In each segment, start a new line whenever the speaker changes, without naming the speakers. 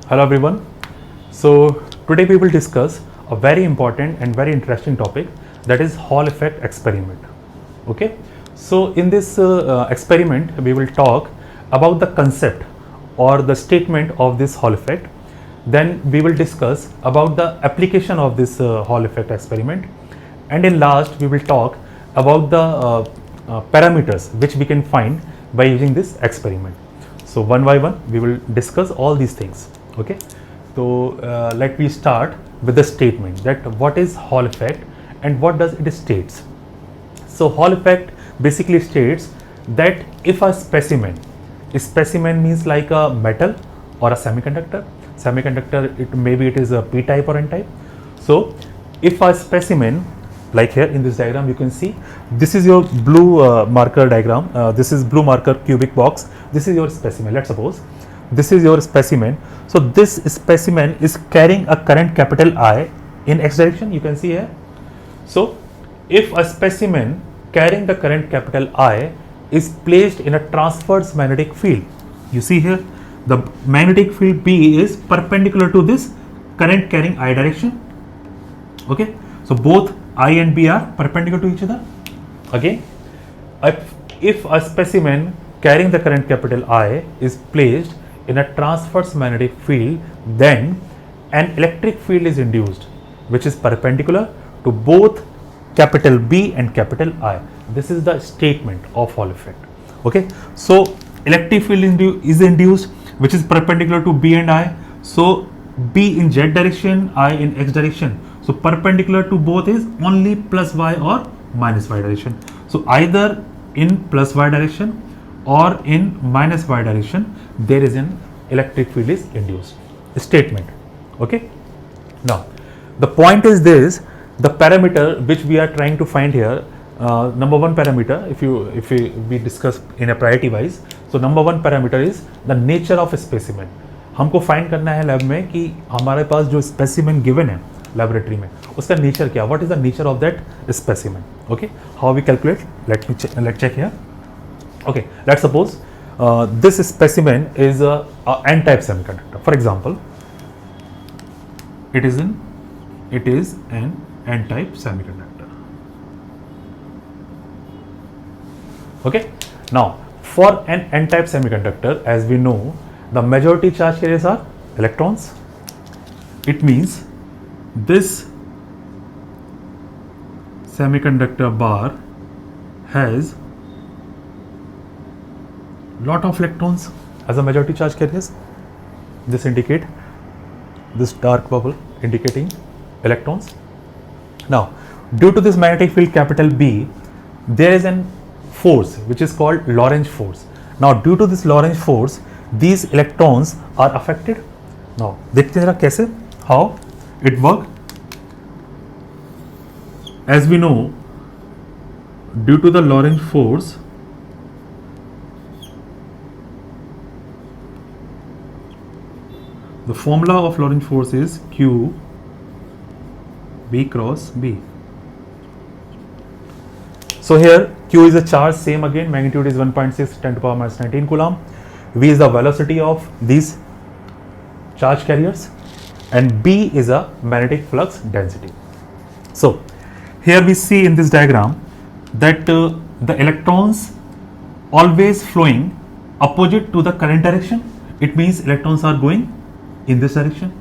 Hello everyone. So today we will discuss a very important and very interesting topic, that is Hall effect experiment. Okay. So in this experiment we will talk about the concept or the statement of this Hall effect. Then we will discuss about the application of this Hall effect experiment, and in last we will talk about the parameters which we can find by using this experiment. So one by one we will discuss all these things. Okay, so let me start with the statement that what is Hall effect and what does it states. So Hall effect basically states that if a specimen means like a metal or a semiconductor, it maybe it is a p type or n type. So if a specimen, like here in this diagram you can see, this is your blue marker diagram, this is blue marker cubic box, this is your specimen. Let's suppose this is your specimen. So this specimen is carrying a current capital I in x direction, you can see here. So if a specimen carrying the current capital I is placed in a transverse magnetic field, you see here the magnetic field B is perpendicular to this current carrying I direction. Okay, so both I and B are perpendicular to each other. Again, if a specimen carrying the current capital I is placed in a transverse magnetic field, then an electric field is induced which is perpendicular to both capital B and capital I. This is the statement of Hall effect. Okay, so electric field is induced which is perpendicular to B and I. So B in Z direction, I in X direction. So perpendicular to both is only plus Y or minus Y direction. So either in plus Y direction or in minus Y direction there is an electric field is induced. Statement. Okay. Now the point is this: the parameter which we are trying to find here, number one parameter, if we discuss in a priority wise, so number one parameter is the nature of a specimen. हमको find करना है lab में कि हमारे पास जो specimen given है laboratory में उसका नेचर क्या, what is the nature of that specimen. Okay, how we calculate, let check here. Okay, let's suppose this specimen is a n-type semiconductor. For example, it is an n-type semiconductor. Okay, now for an n-type semiconductor, as we know, the majority charge carriers are electrons. It means this semiconductor bar has lot of electrons as a majority charge carriers. This indicate, this dark bubble indicating electrons. Now due to this magnetic field capital B, there is an force which is called Lorentz force. Now due to this Lorentz force, these electrons are affected. Now देखते हैं कैसे, how it work. As we know, due to the Lorentz force, the formula of Lorentz force is Q B cross B. So here Q is a charge, same again, magnitude is 1.6 10 to power minus 19 coulomb. V is the velocity of these charge carriers and B is a magnetic flux density. So here we see in this diagram that the electrons always flowing opposite to the current direction. It means electrons are going in this direction,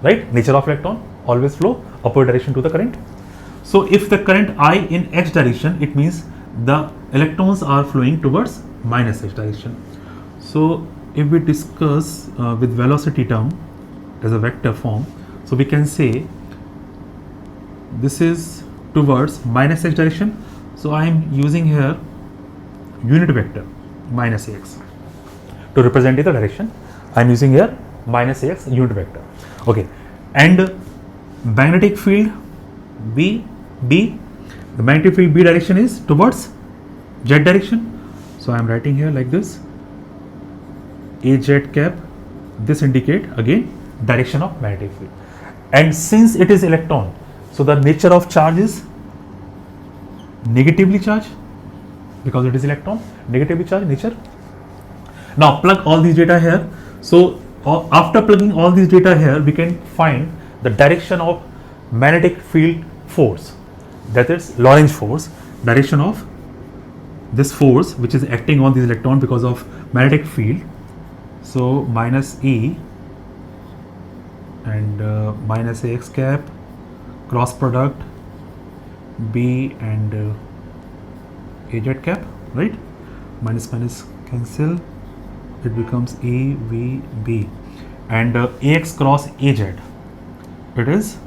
right? Nature of electron, always flow upward direction to the current. So if the current I in x direction, it means the electrons are flowing towards minus x direction. So if we discuss with velocity term as a vector form, so we can say this is towards minus x direction. So I am using here unit vector minus x to represent the direction. I am using here minus ax unit vector. Okay, and magnetic field B, the magnetic field B direction is towards Z direction. So I am writing here like this, AZ cap. This indicate again direction of magnetic field. And since it is electron, so the nature of charge is negatively charged because it is electron, negatively charged nature. Now plug all these data here. So after plugging all these data here, we can find the direction of magnetic field force, that is Lorentz force, direction of this force which is acting on this electron because of magnetic field. So minus E and minus AX cap, cross product B and AZ cap, right? Minus minus cancel, it becomes EVB, and AX cross AZ, it is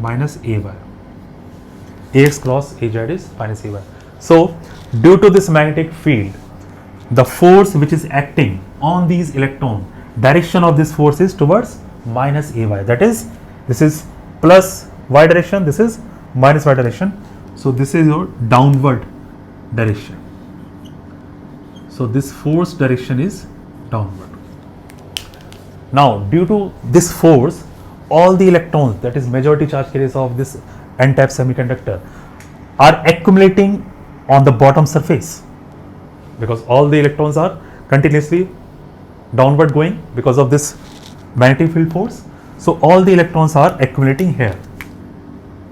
minus AY. AX cross AZ is minus AY. So due to this magnetic field, the force which is acting on these electrons, direction of this force is towards minus AY. That is, this is plus Y direction, this is minus Y direction. So this is your downward direction. So this force direction is downward. Now due to this force, all the electrons, that is majority charge carriers of this n-type semiconductor, are accumulating on the bottom surface, because all the electrons are continuously downward going because of this magnetic field force. So all the electrons are accumulating here,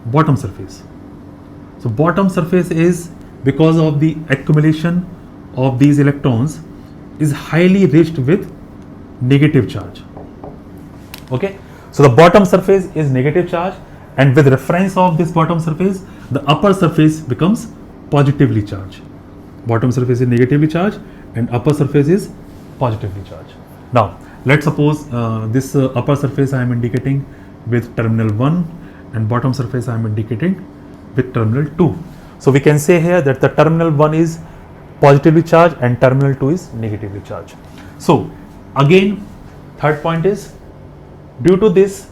bottom surface. So bottom surface is, because of the accumulation of these electrons, is highly rich with negative charge. Okay, so the bottom surface is negative charge, and with reference of this bottom surface, the upper surface becomes positively charged. Bottom surface is negatively charged and upper surface is positively charged. Now let's suppose this upper surface I am indicating with terminal 1 and bottom surface I am indicating with terminal 2. So we can say here that the terminal 1 is positively charged and terminal 2 is negatively charged. So again, third point is, due to this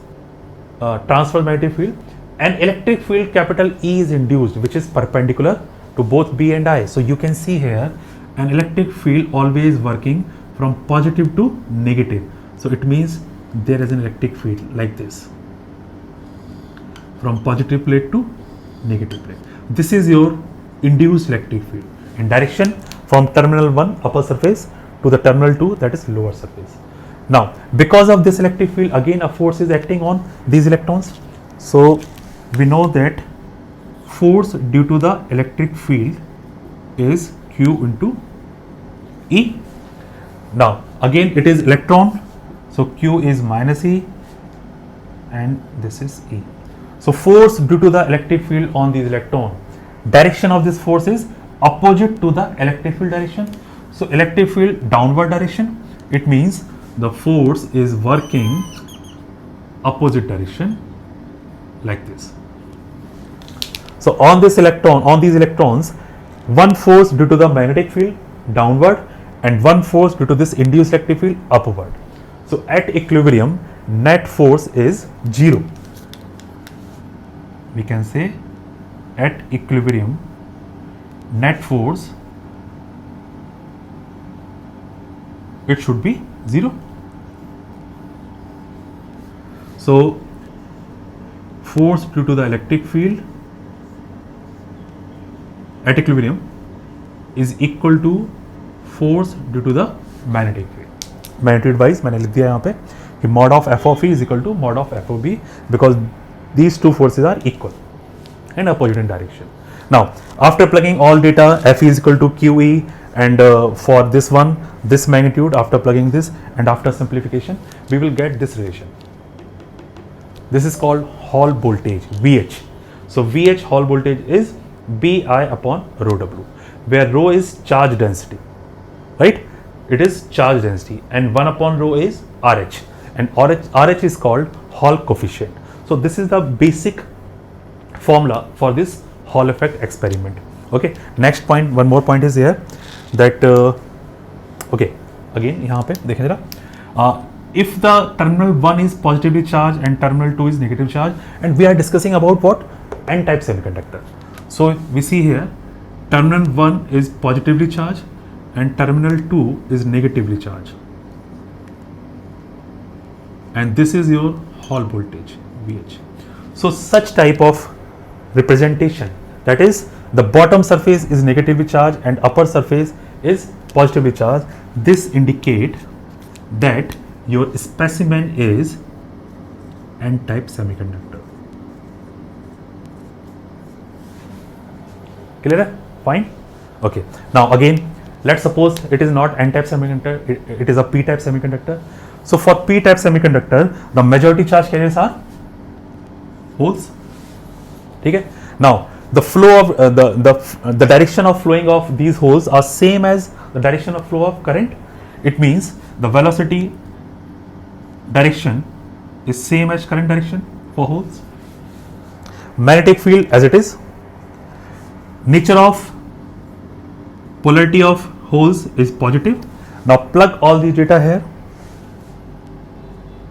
transverse magnetic field, an electric field capital E is induced, which is perpendicular to both B and I. So you can see here an electric field always working from positive to negative. So it means there is an electric field like this, from positive plate to negative plate. This is your induced electric field in direction from terminal 1 upper surface to the terminal 2, that is lower surface. Now because of this electric field, again a force is acting on these electrons. So we know that force due to the electric field is Q into E. Now again it is electron, so Q is minus E and this is E. So force due to the electric field on these electron, direction of this force is opposite to the electric field direction. So electric field downward direction, it means the force is working opposite direction like this. So on this electron, on these electrons, one force due to the magnetic field downward and one force due to this induced electric field upward. So at equilibrium, net force is 0. We can say at equilibrium, net force, it should be 0. So force due to the electric field at equilibrium is equal to force due to the magnetic field. Magnitude wise मैंने लिख दिया यहाँ पे कि mod of f of E is equal to mod of f of B, because these two forces are equal and opposite in direction. Now after plugging all data, F is equal to QE, and for this one, this magnitude, after plugging this and after simplification, we will get this relation. This is called Hall voltage, VH. So VH Hall voltage is BI upon rho W, where rho is charge density, right? It is charge density, and 1 upon rho is RH, and RH is called Hall coefficient. So this is the basic formula for this Hall effect experiment. Okay, next point, one more point is here, that okay, again यहाँ पे देखें जरा, if the terminal 1 is positively charged and terminal 2 is negative charged, and we are discussing about what? N-type semiconductor. So we see here terminal 1 is positively charged and terminal 2 is negatively charged, and this is your Hall voltage VH. So such type of representation, that is the bottom surface is negatively charged and upper surface is positively charged, this indicate that your specimen is N-type semiconductor. Clear? Fine. Okay. Now again, let's suppose it is not N-type semiconductor, it is a P-type semiconductor. So for P-type semiconductor, the majority charge carriers are holes. Okay. Now the flow of the direction of flowing of these holes are same as the direction of flow of current. It means the velocity direction is same as current direction for holes. Magnetic field as it is. Nature of polarity of holes is positive. Now plug all these data here.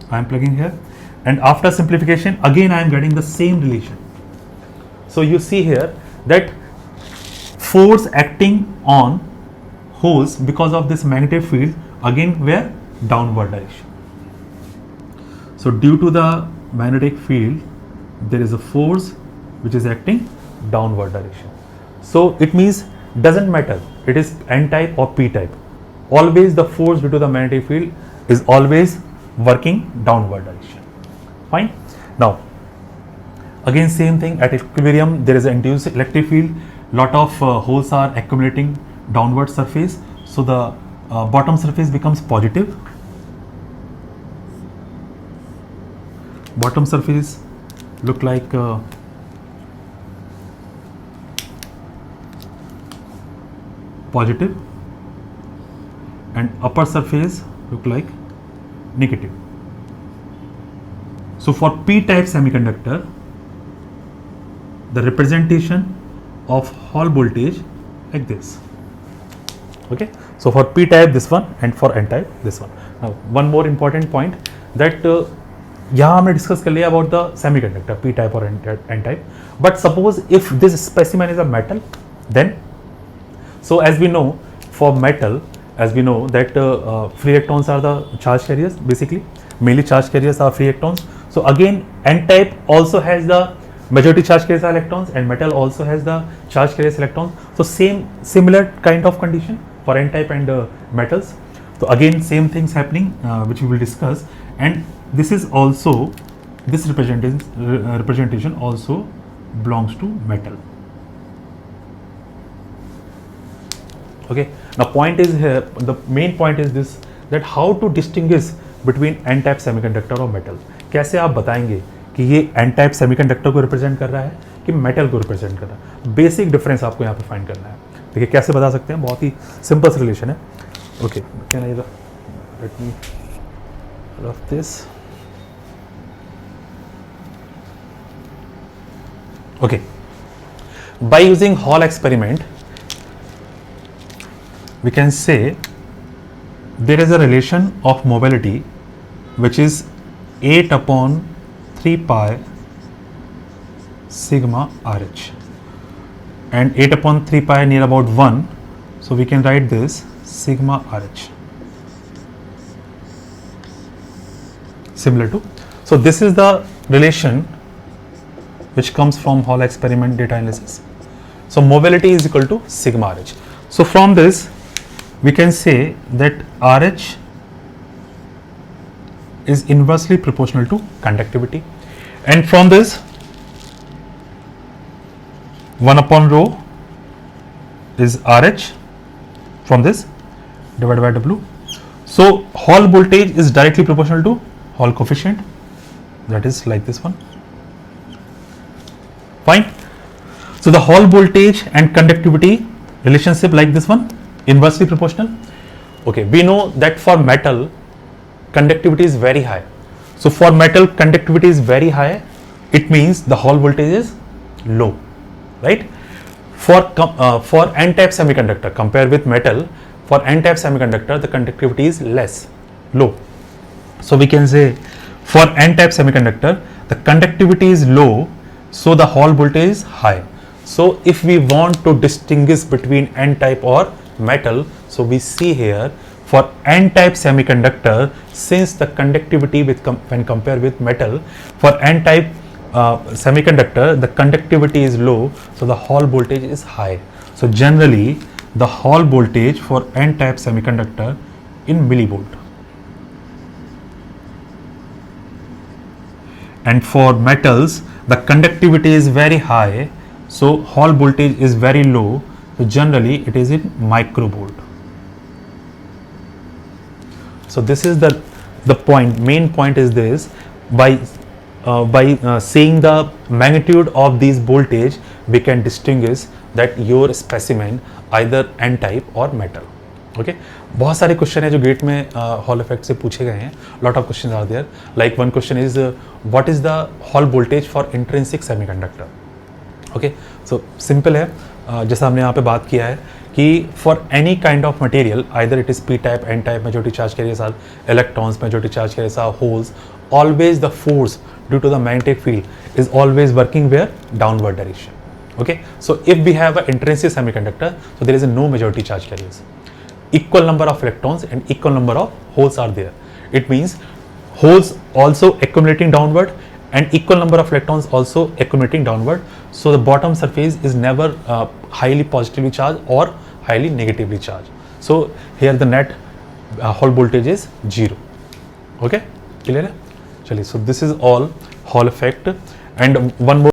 I am plugging here, and after simplification again I am getting the same relation. So you see here that force acting on holes because of this magnetic field again were downward direction. So due to the magnetic field there is a force which is acting downward direction. So it means doesn't matter it is N-type or P-type, always the force due to the magnetic field is always working downward direction. Fine. Now again same thing, at equilibrium there is an induced electric field, lot of holes are accumulating downward surface, so the bottom surface becomes positive. Bottom surface look like positive and upper surface look like negative. So for P-type semiconductor, the representation of Hall voltage like this. Okay, so for P-type this one and for N-type this one. Now one more important point that यहाँ हमने discuss कर लिया about the semiconductor P-type or N-type. But suppose if this specimen is a metal, then so as we know for metal, as we know that free electrons are the charge carriers, basically mainly charge carriers are free electrons. So again N-type also has the majority charge carriers are electrons and metal also has the charge carriers electrons. So similar kind of condition for N-type and metals. So again same things happening which we will discuss, and this is also, this representation also belongs to metal. Okay, now point is here, the main point is this, that how to distinguish between N-type semiconductor और metal. कैसे आप बताएंगे कि ये N-type semiconductor को represent कर रहा है कि मेटल को रिप्रेजेंट कर रहा है. बेसिक डिफरेंस आपको यहाँ पे फाइंड करना है. देखिए कैसे बता सकते हैं, बहुत ही सिंपल सा रिलेशन है. Okay, can I let me rough this. Okay, by using Hall experiment, we can say there is a relation of mobility which is 8 upon 3 pi sigma RH, and 8 upon 3 pi near about 1, so we can write this sigma RH. Similar to, so this is the relation which comes from Hall experiment data analysis. So mobility is equal to sigma RH. So from this we can say that RH is inversely proportional to conductivity, and from this 1 upon rho is RH from this divided by W. So Hall voltage is directly proportional to Hall coefficient, that is like this one. Fine. So the Hall voltage and conductivity relationship like this one, inversely proportional. Okay, we know that for metal conductivity is very high. So for metal conductivity is very high, it means the Hall voltage is low, right? For N-type semiconductor, compare with metal, for N-type semiconductor the conductivity is less, low. So we can say for N-type semiconductor the conductivity is low, so the Hall voltage is high. So if we want to distinguish between N-type or metal, so we see here for N-type semiconductor, since the conductivity when compared with metal, for N-type semiconductor the conductivity is low, so the Hall voltage is high. So generally the Hall voltage for n-type semiconductor in millivolt. And for metals, the conductivity is very high, so Hall voltage is very low, so generally it is in microvolt. So this is the point, main point is this: by seeing the magnitude of these voltage, we can distinguish that your specimen either n type or metal. Okay बहुत सारे question है जो gate में hall effect से पूछे गए हैं. Lot of question are there. Like one question is what is the Hall voltage for intrinsic semiconductor. Okay so simple है, जैसा हमने यहाँ पे बात किया है कि for any kind of material, either it is P type, N type, majority charge carrier साथ इलेक्ट्रॉन्स, मेजॉरिटी चार्ज कैरियर साथ holes, always the force due to the magnetic field is always working where downward direction. Okay, so if we have an intrinsic semiconductor, so there is no majority charge carriers. Equal number of electrons and equal number of holes are there. It means holes also accumulating downward and equal number of electrons also accumulating downward. So the bottom surface is never highly positively charged or highly negatively charged. So here the net Hall voltage is 0. Okay, clear है? चलिए, so this is all Hall effect. And one more